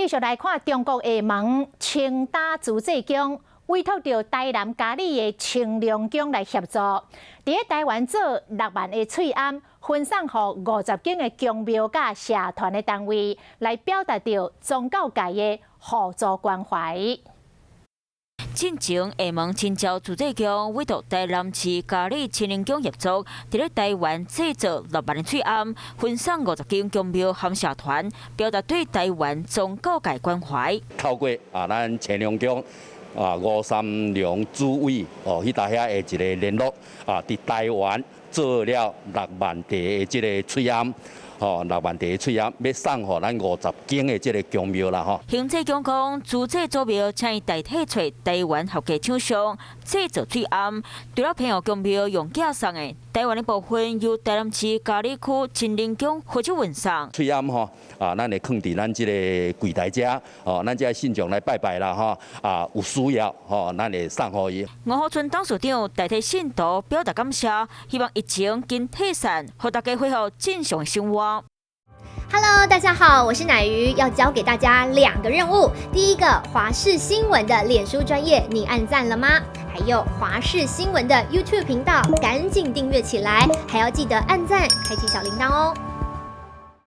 继续来看中国厦门清大自治宫委托到台南嘉义的清凉宫来协助，伫台湾做6万个翠庵，分送予50间的宫庙甲社团的单位，来表达到宗教界的互助关怀。 进前，厦门清朝自治宫委托台南市嘉义清凉宫协助，伫台湾制作6万个翠庵，分送50间宫庙和社团，表达对台湾宗教界关怀。透过咱清凉宫53良主委迄搭遐的一个联络伫台湾做了6万地的即个翠庵。 6万地翠庵要送予咱50间的这个宫庙啦吼。行政宫讲，自治祖庙请伊代替找台湾合格厂商制作翠庵，除了偏向宫庙用寄送的，台湾的部分由台南市嘉义区清凉宫负责运送。翠庵吼咱会放伫咱这个柜台遮，咱这信众来拜拜啦吼，有需要咱会送予伊。吴浩春董事长代替信徒表达感谢，希望疫情经退散，让大家恢复正常的生活。 Hello， 大家好，我是乃瑜，要教给大家2个任务。第一个，华视新闻的脸书专页，你按赞了吗？还有华视新闻的 YouTube 频道，赶紧订阅起来，还要记得按赞，开启小铃铛哦。